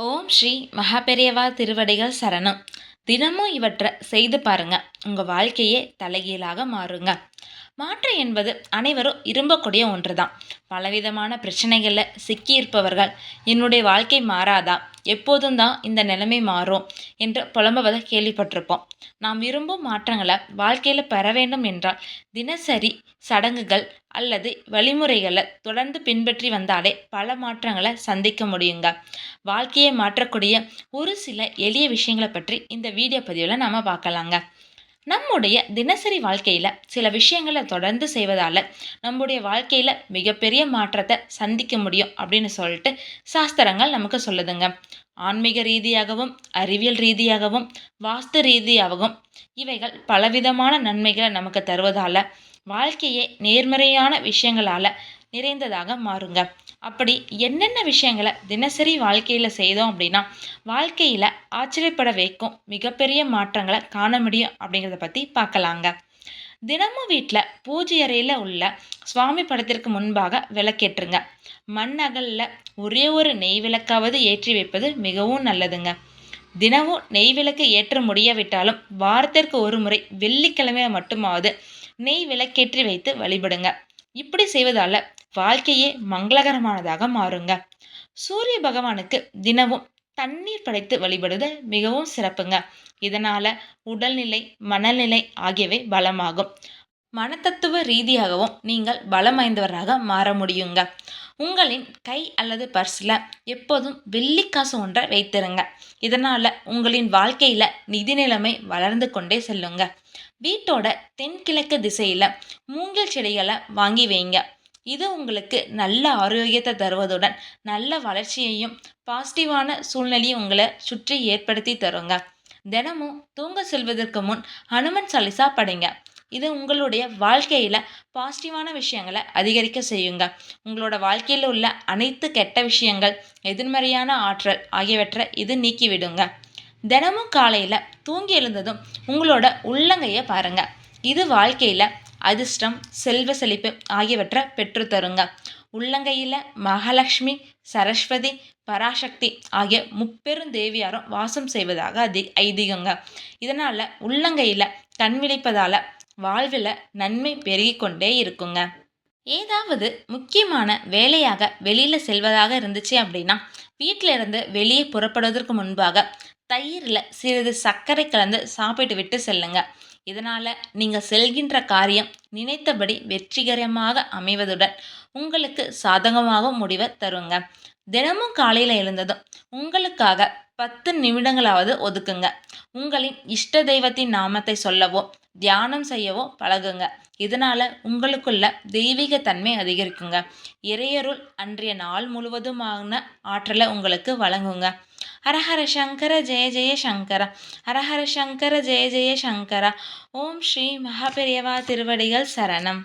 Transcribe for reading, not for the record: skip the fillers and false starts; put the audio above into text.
ஓம் ஸ்ரீ மகாபெரியவா திருவடிகள் சரணம். தினமும் இவற்றை செய்து பாருங்க. உங்க வாழ்க்கையே தலைகீழாக மாறுங்க. மாற்றம் என்பது அனைவரும் விரும்பக்கூடிய ஒன்றுதான். பலவிதமான பிரச்சனைகளில் சிக்கியிருப்பவர்கள் என்னுடைய வாழ்க்கை மாறாதா, எப்போதும் தான் இந்த நிலைமை மாறும் என்று புலம்புவதை கேள்விப்பட்டிருப்போம். நாம் விரும்பும் மாற்றங்களை வாழ்க்கையில் பெற வேண்டும் என்றால் தினசரி சடங்குகள் அல்லது வழிமுறைகளை தொடர்ந்து பின்பற்றி வந்தாலே பல மாற்றங்களை சந்திக்க முடியுங்க. வாழ்க்கையை மாற்றக்கூடிய ஒரு சில எளிய விஷயங்களை பற்றி இந்த வீடியோ பதிவில் நாம் பார்க்கலாங்க. நம்முடைய தினசரி வாழ்க்கையில் சில விஷயங்களை தொடர்ந்து செய்வதால் நம்முடைய வாழ்க்கையில் மிகப்பெரிய மாற்றத்தை சந்திக்க முடியும் அப்படின்னு சொல்லிட்டு சாஸ்திரங்கள் நமக்கு சொல்லுதுங்க. ஆன்மீக ரீதியாகவும் அறிவியல் ரீதியாகவும் வாஸ்து ரீதியாகவும் இவைகள் பலவிதமான நன்மைகளை நமக்கு தருவதால் வாழ்க்கையே நேர்மறையான விஷயங்களால் நிறைந்ததாக மாறுங்க. அப்படி என்னென்ன விஷயங்களை தினசரி வாழ்க்கையில் செய்தோம் அப்படின்னா வாழ்க்கையில் ஆச்சரியப்பட வைக்கும் மிகப்பெரிய மாற்றங்களை காண முடியும் அப்படிங்கிறத பற்றி பார்க்கலாங்க. தினமும் வீட்டில் பூஜை அறையில் உள்ள சுவாமி படத்திற்கு முன்பாக விளக்கேற்றுங்க. மண் அகலில் ஒரே ஒரு நெய் விளக்காவது ஏற்றி வைப்பது மிகவும் நல்லதுங்க. தினமும் நெய் விளக்கு ஏற்ற முடியாவிட்டாலும் வாரத்திற்கு ஒரு முறை வெள்ளிக்கிழமையை மட்டுமாவது நெய் விளக்கேற்றி வைத்து வழிபடுங்க. இப்படி செய்வதால வாழ்க்கையே மங்களகரமானதாக மாறுங்க. சூரிய பகவானுக்கு தினமும் தண்ணீர் படைத்து வழிபடுவது மிகவும் சிறப்புங்க. இதனால உடல்நிலை, மனநிலை ஆகியவை பலமாகும். மனத்தத்துவ ரீதியாகவும் நீங்கள் பலம் வாய்ந்தவராக மாற முடியுங்க. உங்களின் கை அல்லது பர்ஸில் எப்போதும் வெள்ளிக்காசு ஒன்றை வைத்திருங்க. இதனால உங்களின் வாழ்க்கையில நிதி நிலைமை வளர்ந்து கொண்டே செல்லுங்க. வீட்டோட தென்கிழக்கு திசையில மூங்கில் செடிகளை வாங்கி வைங்க. இது உங்களுக்கு நல்ல ஆரோக்கியத்தை தருவதுடன் நல்ல வளர்ச்சியையும் பாசிட்டிவான சூழ்நிலையும் உங்களை சுற்றி ஏற்படுத்தி தருங்க. தினமும் தூங்க செல்வதற்கு முன் ஹனுமன் சாலிசா படிங்க. இது உங்களுடைய வாழ்க்கையில் பாசிட்டிவான விஷயங்களை அதிகரிக்க செய்யுங்க. உங்களோட வாழ்க்கையில் உள்ள அனைத்து கெட்ட விஷயங்கள், எதிர்மறையான ஆற்றல் ஆகியவற்றை இது நீக்கிவிடுங்க. தினமும் காலையில் தூங்கி எழுந்ததும் உங்களோட உள்ளங்கையை பாருங்க. இது வாழ்க்கையில் அதிர்ஷ்டம், செல்வ செழிப்பு ஆகியவற்றை பெற்றுத்தருங்க. உள்ளங்கையில் மகாலட்சுமி, சரஸ்வதி, பராசக்தி ஆகிய முப்பெரும் தேவியாரும் வாசம் செய்வதாக ஐதீகங்க. இதனால் உள்ளங்கையில் கண் விழிப்பதால் வாழ்வில் நன்மை பெருகிக்கொண்டே இருக்குங்க. ஏதாவது முக்கியமான வேலையாக வெளியில் செல்வதாக இருந்துச்சு அப்படின்னா வீட்டில இருந்து வெளியே புறப்படுவதற்கு முன்பாக தயிரில் சிறிது சர்க்கரை கலந்து சாப்பிட்டு விட்டு செல்லுங்க. இதனால் நீங்கள் செல்கின்ற காரியம் நினைத்தபடி வெற்றிகரமாக அமைவதுடன் உங்களுக்கு சாதகமாக முடிவை தருங்க. தினமும் காலையில் எழுந்ததும் உங்களுக்காக 10 நிமிடங்களாவது ஒதுக்குங்க. உங்களின் இஷ்ட தெய்வத்தின் நாமத்தை சொல்லவோ தியானம் செய்யவோ பழகுங்க. இதனால உங்களுக்குள்ள தெய்வீக தன்மை அதிகரிக்குங்க. இறையருள் அன்றைய நாள் முழுவதுமான ஆற்றலை உங்களுக்கு வழங்குங்க. ஹரஹர சங்கர ஜெய ஜெய சங்கர, ஹரஹர சங்கர ஜெய ஜெய சங்கர. ஓம் ஸ்ரீ மகாபெரியவா திருவடிகள் சரணம்.